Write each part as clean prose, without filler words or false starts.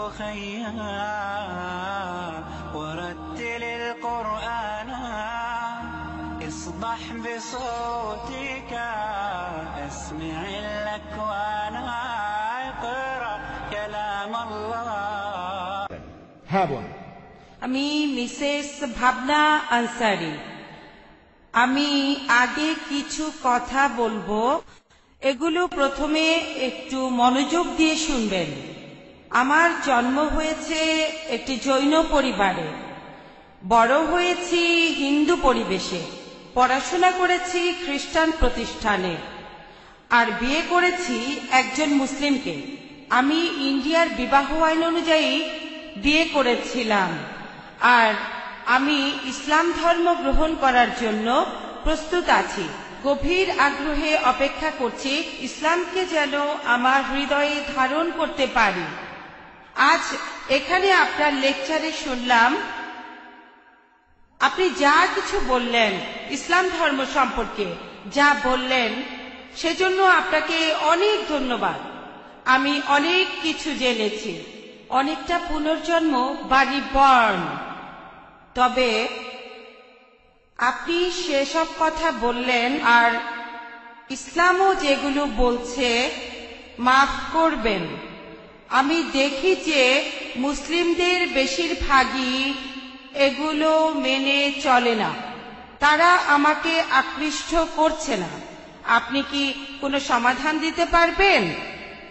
أخيا ورتل القرآن اصبح بصوتك اسمع الأكوان اقرأ كلام الله. হ্যাঁ বোন, আমি মিসেস ভাবনা আনসারি। আমি আগে কিছু কথা বলবো, এগুলো প্রথমে একটু মনোযোগ দিয়ে শুনবেন। আমার জন্ম হয়েছে একটি জৈন পরিবারে, বড় হয়েছি হিন্দু পরিবেশে, পড়াশোনা করেছি খ্রিস্টান প্রতিষ্ঠানে, আর বিয়ে করেছি একজন মুসলিমকে। আমি ইন্ডিয়ার বিবাহ আইন অনুযায়ী বিয়ে করেছিলাম, আর আমি ইসলাম ধর্ম গ্রহণ করার জন্য প্রস্তুত আছি। গভীর আগ্রহে অপেক্ষা করছি ইসলামকে যেন আমার হৃদয়ে ধারণ করতে পারি। আজ এখানে আপনার লেকচারে শুনলাম আপনি যা কিছু বললেন ইসলাম ধর্ম সম্পর্কে, যা বললেন সেজন্য আপনাকে অনেক ধন্যবাদ। আমি অনেক কিছু জেনেছি, অনেকটা পুনর্জন্ম বা রিবর্ন। তবে আপনি সেসব কথা বললেন, আর ইসলামও যেগুলো বলছে মাফ করবেন, আমি দেখি যে মুসলিমদের বেশিরভাগই এগুলো মেনে চলে না। তারা আমাকে আকৃষ্ট করছে না। আপনি কি কোনো সমাধান দিতে পারবেন?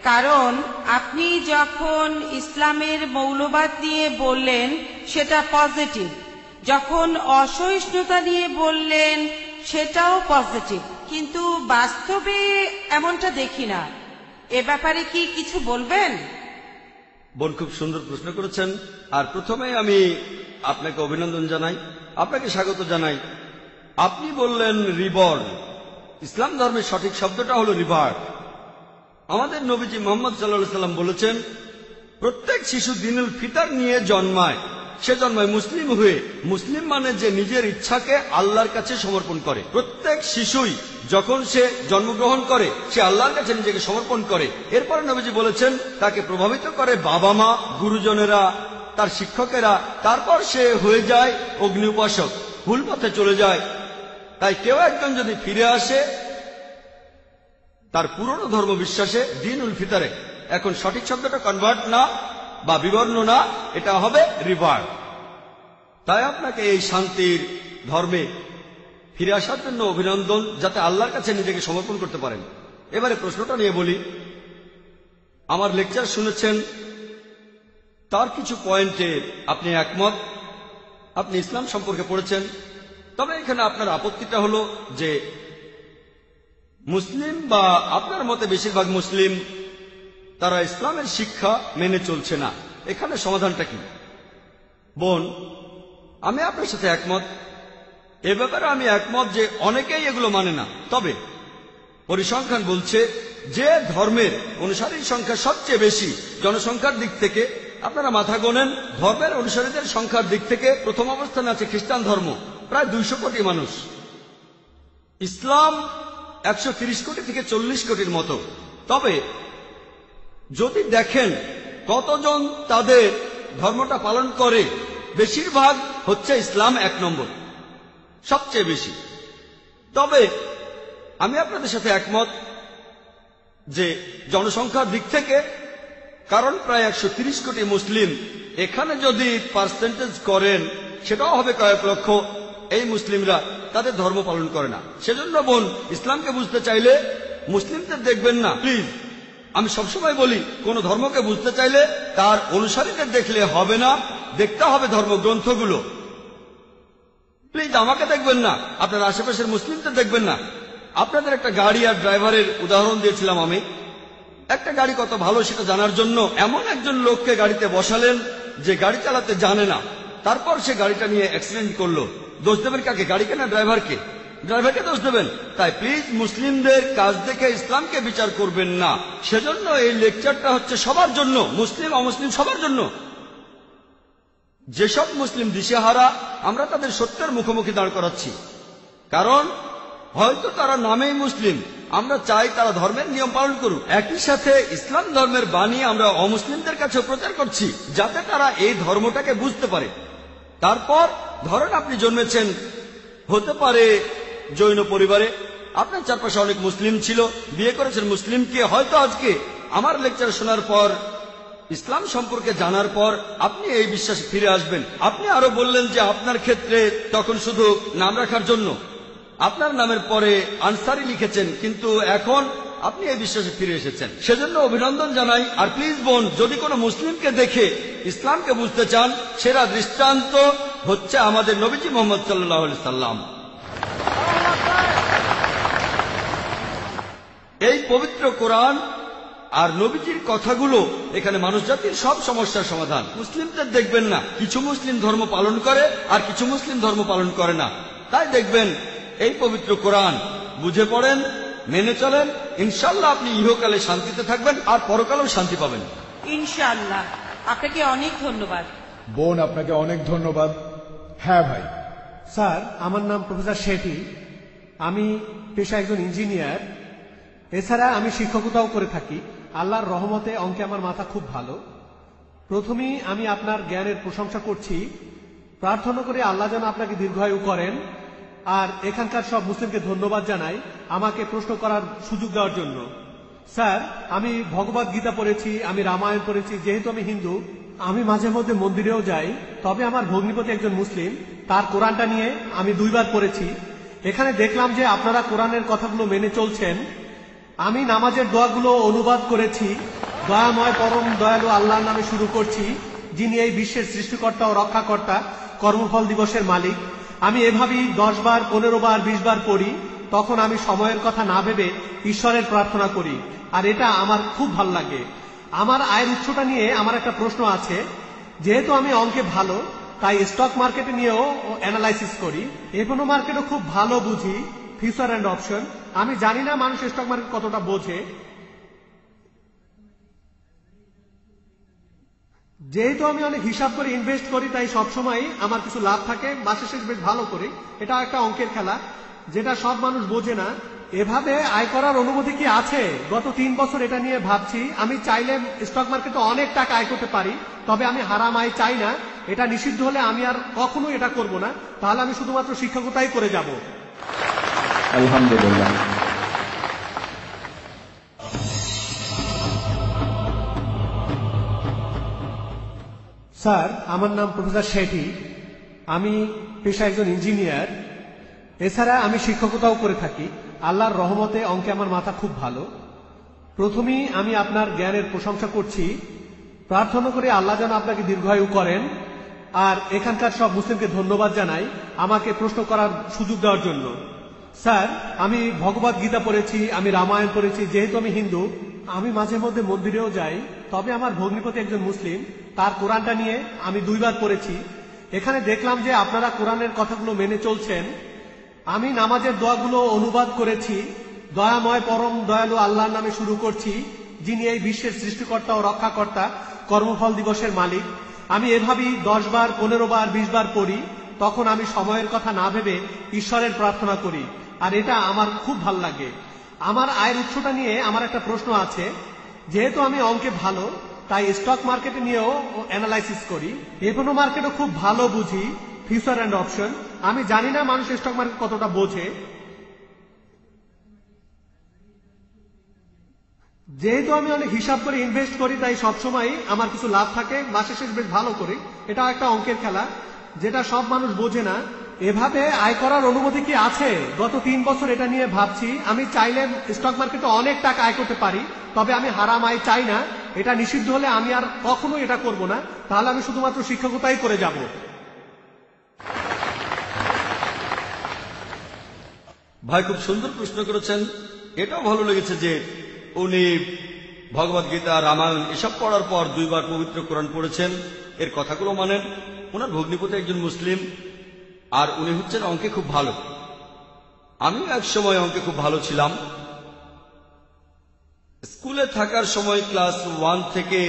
কারণ আপনি যখন ইসলামের মৌলবাদ নিয়ে বললেন সেটা পজিটিভ, যখন অসহিষ্ণুতা নিয়ে বললেন সেটাও পজিটিভ, কিন্তু বাস্তবে এমনটা দেখি না। এ ব্যাপারে কি কিছু বলবেন? বোন খুব সুন্দর প্রশ্ন করেছেন, আর প্রথমে আমি আপনাকে অভিনন্দন জানাই, আপনাকে স্বাগত জানাই। আপনি বললেন রিবর্ন। ইসলাম ধর্মের সঠিক শব্দটা হলো রিবার্থ। আমাদের নবীজি মুহাম্মদ সাল্লাল্লাহু আলাইহি ওয়াসাল্লাম বলেছেন, প্রত্যেক শিশু দিনুল ফিতর নিয়ে জন্মায়। সে জন্মায় মুসলিম হয়ে। মুসলিম মানে যে নিজের ইচ্ছাকে আল্লাহর কাছে সমর্পণ করে। প্রত্যেক শিশুই যখন সে জন্মগ্রহণ করে সে আল্লাহর কাছে নিজেকে সমর্পণ করে। এরপরে নবীজি বলেছেন তাকে প্রভাবিত করে বাবা মা, গুরুজনেরা, তার শিক্ষকেরা। তারপর সে হয়ে যায় অগ্নি উপাসক, ভুল পথে চলে যায়। তাই কেউ একজন যদি ফিরে আসে তার পুরনো ধর্ম বিশ্বাসে, দ্বীনুল ফিতরে, এখন সঠিক শব্দটা কনভার্ট না বা বিবর্ণ না, এটা হবে রিভার্ট। তাই আপনাকে এই শান্তির ধর্মে ফিরে আসার জন্য অভিনন্দন, যাতে আল্লাহর কাছে নিজেকে সমর্পণ করতে পারেন। এবারে প্রশ্নটা নিয়ে বলি। আমার লেকচার শুনেছেন, তার কিছু পয়েন্টে আপনি একমত, আপনি ইসলাম সম্পর্কে পড়েছেন। তবে এখানে আপনার আপত্তিটা হলো যে মুসলিম বা আপনার মতে বেশিরভাগ মুসলিম তারা ইসলামের শিক্ষা মেনে চলছে না। এখানে সমাধানটা কি? বোন, আমি আপনার সাথে একমত। এ ব্যাপারে আমি একমত যে অনেকেই এগুলো মানে না। তবে পরিসংখ্যান বলছে যে ধর্মের অনুসারীর সংখ্যা সবচেয়ে বেশি জনসংখ্যার দিক থেকে, আপনারা মাথা গোনেন, ধর্মের অনুসারীদের সংখ্যার দিক থেকে প্রথম অবস্থানে আছে খ্রিস্টান ধর্ম, প্রায় 200 কোটি মানুষ। ইসলাম 130 কোটি থেকে 40 কোটির মতো। তবে যদি দেখেন কতজন তাদের ধর্মটা পালন করে, বেশিরভাগ হচ্ছে ইসলাম 1 নম্বর, সবচেয়ে বেশি। তবে আমি আপনাদের সাথে একমত যে জনসংখ্যার দিক থেকে, কারণ প্রায় 130 কোটি মুসলিম, এখানে যদি পার্সেন্টেজ করেন সেটাও হবে কয়েক লক্ষ। এই মুসলিমরা তাদের ধর্ম পালন করে না। সেজন্য বোন, ইসলামকে বুঝতে চাইলে মুসলিমদের দেখবেন না, প্লিজ। আমি সবসময় বলি, কোন ধর্মকে বুঝতে চাইলে তার অনুসারীদের দেখলে হবে না, দেখতে হবে ধর্মগ্রন্থগুলো। প্লিজ আমাকে দেখবেন না, আপনার আশেপাশের মুসলিমদের দেখবেন না। আপনাদের একটা গাড়ি আর ড্রাইভারের উদাহরণ দিয়েছিলাম আমি। একটা গাড়ি কত ভালো সেটা জানার জন্য এমন একজন লোককে গাড়িতে বসালেন যে গাড়ি চালাতে জানে না, তারপর সে গাড়িটা নিয়ে অ্যাক্সিডেন্ট করলো। দোষ দেবেন কাকে? গাড়িকে না ড্রাইভারকে? ড্রাইভারকে দোষ দেবেন। তাই প্লিজ মুসলিমদের কাজ দেখে ইসলামকে বিচার করবেন না। সেজন্য এই লেকচারটা হচ্ছে সবার জন্য, মুসলিম অমুসলিম সবার জন্য। যেসব মুসলিম দিশেহারা, আমরা তাদের সত্যের মুখোমুখি দাঁড় করাচ্ছি। কারণ হয়তো তারা নামেই মুসলিম, আমরা চাই তারা ধর্মের নিয়ম পালন করুক। একই সাথে ইসলাম ধর্মের বাণী আমরা অমুসলিমদের কাছে প্রচার করছি, যাতে তারা এই ধর্মটাকে বুঝতে পারে। তারপর ধরেন আপনি জন্মেছেন হতে পারে জৈন পরিবারে, আপনার চারপাশে অনেক মুসলিম ছিল, বিয়ে করেছেন মুসলিমকে। হয়তো আজকে আমার লেকচার শোনার পর, ইসলাম সম্পর্কে জানার পর আপনি এই বিশ্বাসে ফিরে আসবেন। আপনি আরো বললেন যে আপনার ক্ষেত্রে তখন শুধু নাম রাখার জন্য আপনার নামের পরে আনসারি লিখেছেন, কিন্তু এখন আপনি এই বিশ্বাসে ফিরে এসেছেন, সেজন্য অভিনন্দন জানাই। আর প্লিজ বোন, যদি কোনো মুসলিমকে দেখে ইসলামকে বুঝতে চান, সেরা দৃষ্টান্ত হচ্ছে আমাদের নবীজি মুহাম্মদ সাল্লাল্লাহু আলাইহি সাল্লাম। এই পবিত্র কোরআন আর নবীজির কথাগুলো এখানে মানুষ জাতির সব সমস্যার সমাধান। মুসলিমদের দেখবেন না, কিছু মুসলিম ধর্ম পালন করে আর কিছু মুসলিম ধর্ম পালন করে না। তাই দেখবেন এই পবিত্র কোরআন বুঝে পড়েন, মেনে চলেন, ইনশাল্লাহ আপনি ইহকালে শান্তিতে থাকবেন আর পরকালেও শান্তি পাবেন ইনশাআল্লাহ। আপনাকে অনেক ধন্যবাদ। বোন, আপনাকে অনেক ধন্যবাদ। হ্যাঁ ভাই। স্যার, আমার নাম প্রফেসর শেঠি। আমি পেশায় একজন ইঞ্জিনিয়ার। এছাড়া আমি শিক্ষকতাও করে থাকি। আল্লাহর রহমতে অঙ্কে আমার মাথা খুব ভালো। প্রথমেই আমি আপনার জ্ঞানের প্রশংসা করছি। প্রার্থনা করে আল্লাহ যেন আপনাকে দীর্ঘায়ু করেন। আর এখানকার সব মুসলিমকে ধন্যবাদ জানাই আমাকে প্রশ্ন করার সুযোগ দেওয়ার জন্য। স্যার, আমি ভগবদ গীতা পড়েছি, আমি রামায়ণ পড়েছি। যেহেতু আমি হিন্দু, আমি মাঝে মধ্যে মন্দিরেও যাই। তবে আমার ভগ্নিপতি একজন মুসলিম, তার কোরআনটা নিয়ে আমি 2 বার পড়েছি। এখানে দেখলাম যে আপনারা কোরআনের কথাগুলো মেনে চলছেন। আমি নামাজের দোয়াগুলো অনুবাদ করেছি। দয়াময় পরম দয়ালু আল্লাহর নামে শুরু করছি, যিনি এই বিশ্বের সৃষ্টিকর্তা ও রক্ষাকর্তা, কর্মফল দিবসের মালিক। আমি এভাবেই 10 বার, 15 বার, 20 বার পড়ি। তখন আমি সময়ের কথা না ভেবে ঈশ্বরের প্রার্থনা করি, আর এটা আমার খুব ভালো লাগে। আমার আয়ের উৎসটা নিয়ে আমার একটা প্রশ্ন আছে। যেহেতু আমি অঙ্কে ভালো, তাই স্টক মার্কেটে নিয়েও অ্যানালাইসিস করি। এখনো মার্কেটও খুব ভালো বুঝি, ফিউচার অ্যান্ড অপশন। আমি জানি না মানুষ স্টক মার্কেট কতটা বোঝে। যেহেতু আমি অনেক হিসাব করে ইনভেস্ট করি, তাই সবসময় আমার কিছু লাভ থাকে। মাসের শেষ বেশ ভালো করি। এটা একটা অঙ্কের খেলা, যেটা সব মানুষ বোঝে না। এভাবে আয় করার অনুমতি কি আছে? গত 3 বছর এটা নিয়ে ভাবছি। আমি চাইলে স্টক মার্কেটে অনেক টাকা আয় করতে পারি, তবে আমি হারাম আয় চাই না। এটা নিষিদ্ধ হলে আমি আর কখনো এটা করব না। তাহলে আমি শুধুমাত্র শিক্ষকতাই করে যাব। আলহামদুলিল্লাহ। স্যার, আমার নাম প্রফেসর শেঠি। আমি পেশায় একজন ইঞ্জিনিয়ার। এছাড়া আমি শিক্ষকতাও করে থাকি। আল্লাহর রহমতে অঙ্কে আমার মাথা খুব ভালো। প্রথমেই আমি আপনার জ্ঞানের প্রশংসা করছি। প্রার্থনা করে আল্লাহ যেন আপনাকে দীর্ঘায়ু করেন। আর এখানকার সব মুসলিমকে ধন্যবাদ জানাই আমাকে প্রশ্ন করার সুযোগ দেওয়ার জন্য। স্যার, আমি ভগবদ গীতা পড়েছি, আমি রামায়ণ পড়েছি। যেহেতু আমি হিন্দু, আমি মাঝে মধ্যে মন্দিরেও যাই। তবে আমার ভগ্নিপতি একজন মুসলিম, তার কোরআনটা নিয়ে আমি 2 বার পড়েছি। এখানে দেখলাম যে আপনারা কোরআনের কথাগুলো মেনে চলছেন। আমি নামাজের দোয়াগুলো অনুবাদ করেছি। দয়াময় পরম দয়ালু আল্লাহর নামে শুরু করছি, যিনি এই বিশ্বের সৃষ্টিকর্তা ও রক্ষাকর্তা, কর্মফল দিবসের মালিক। আমি এভাবেই 10 বার, 15 বার, 20 বার পড়ি। তখন আমি সময়ের কথা না ভেবে ঈশ্বরের প্রার্থনা করি, আর এটা আমার খুব ভালো লাগে। আমার আয়ের উৎসটা নিয়ে আমার একটা প্রশ্ন আছে। যেহেতু আমি অঙ্কে ভালো, তাই স্টক মার্কেটে নিয়েও অ্যানালাইসিস করি। এখনো মার্কেটও খুব ভালো বুঝি, ফিউচার অ্যান্ড অপশন। আমি জানি না মানুষ স্টক মার্কেট কতটা বোঝে। যেহেতু আমি অনেক হিসাব করে ইনভেস্ট করি, তাই সবসময় আমার কিছু লাভ থাকে। মাসের শেষ বেশ ভালো করি। এটা একটা অঙ্কের খেলা, যেটা সব মানুষ বোঝে না। এভাবে আয় করার অনুমতি কি আছে? গত 3 বছর এটা নিয়ে ভাবছি। আমি চাইলে স্টক মার্কেটে অনেক টাকা আয় করতে পারি, তবে আমি হারাম আয় চাই না। এটা নিষিদ্ধ হলে আমি আর কখনো এটা করব না। তাহলে আমি শুধুমাত্র শিক্ষকতাই করে যাব। ভাই, খুব সুন্দর প্রশ্ন করেছেন। এটাও ভালো লেগেছে যে উনি ভগবদ গীতা, রামায়ণ এসব পড়ার পর 2 বার পবিত্র কোরআন পড়েছেন। এর কথাগুলো মানেন। ওনার ভগ্নিপতি একজন মুসলিম, আর উনি হচ্ছেন অঙ্কে খুব ভালো। আমিও এক সময় অঙ্কে খুব ভালো ছিলাম। স্কুলে থাকার সময় ক্লাস 1 থেকে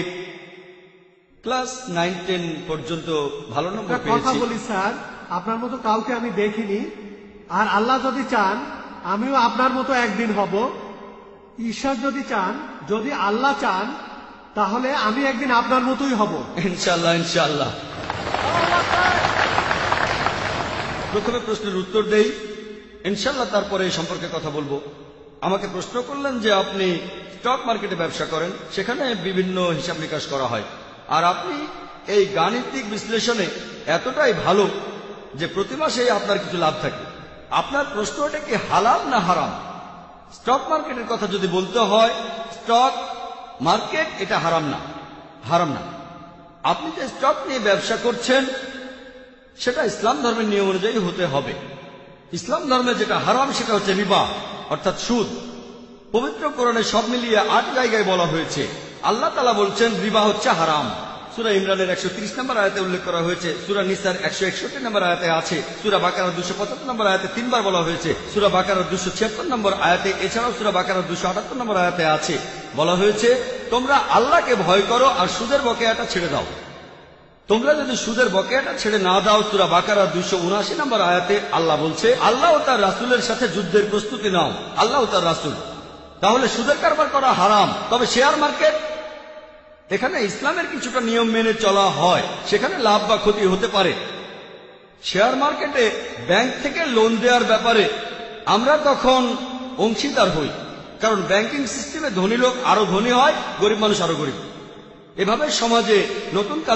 ক্লাস 9-10 পর্যন্ত ভালো নম্বর কথা পেয়েছি। বলি স্যার, আপনার মতো কাউকে আমি দেখিনি। আর আল্লাহ যদি চান, আমিও আপনার মতো একদিন হব। ঈশ্বর যদি চান, যদি আল্লাহ চান, তাহলে আমি একদিন আপনার মতোই হব। ইনশাআল্লাহ, ইনশাআল্লাহ। প্রথমে প্রশ্নের উত্তর দেই, ইনশাআল্লাহ তারপরে এই সম্পর্কে কথা বলবো। আমাকে প্রশ্ন করলেন যে আপনি স্টক মার্কেটে ব্যবসা করেন, সেখানে বিভিন্ন হিসাব নিকাশ করা হয়, আর আপনি এই গাণিতিক বিশ্লেষণে এতটাই ভালো যে প্রতি মাসে আপনার কিছু লাভ থাকে। আপনার প্রশ্ন এটা কি হালাল না হারাম? স্টক মার্কেটের কথা যদি বলতে হয়, স্টক মার্কেট এটা হারাম না, হারাম না। আপনি যে স্টক নিয়ে ব্যবসা করছেন সেটা ইসলাম ধর্মের নিয়ম অনুযায়ী হতে হবে। ইসলাম ধর্মে যেটা হারাম সেটা হচ্ছে রিবা, অর্থাৎ সুদ। পবিত্র কোরআনে সব মিলিয়ে 8 জায়গায় বলা হয়েছে। আল্লাহ তাআলা বলছেন রিবা হচ্ছে হারাম। সূরা ইমরানের 130 নম্বর আয়াতে উল্লেখ করা হয়েছে, সূরা নিসার 161 নম্বর আয়াতে আছে, সূরা বাকারার 275 নম্বর আয়াতে 3 বার বলা হয়েছে, সূরা বাকারার 276 নম্বর আয়াতে, এছাড়াও সূরা বাকারার 278 নম্বর আয়াতে আছে, বলা হয়েছে তোমরা আল্লাহকে ভয় করো আর সুদের বকেয়াটা ছেড়ে দাও। তোমরা যদি সুদের বকেয়াটা ছেড়ে না দাও, সূরা বাকারার 279 নম্বর আয়াতে আল্লাহ বলছে আল্লাহ ও তার রাসূলের সাথে যুদ্ধের প্রস্তুতি নাও, আল্লাহ ও তার রাসূল। তাহলে সুদের কারবার করা হারাম। তবে শেয়ার মার্কেট, এখানে ইসলামের কিছুটা নিয়ম মেনে চলা হয়, সেখানে লাভ বা ক্ষতি হতে পারে। শেয়ার মার্কেটে ব্যাংক থেকে লোন দেওয়ার ব্যাপারে আমরা তখন অংশীদার হই, কারণ ব্যাংকিং সিস্টেমে ধনী লোক আরো ধনী হয়, গরিব মানুষ আরো গরিব। এভাবে সমাজে নতুন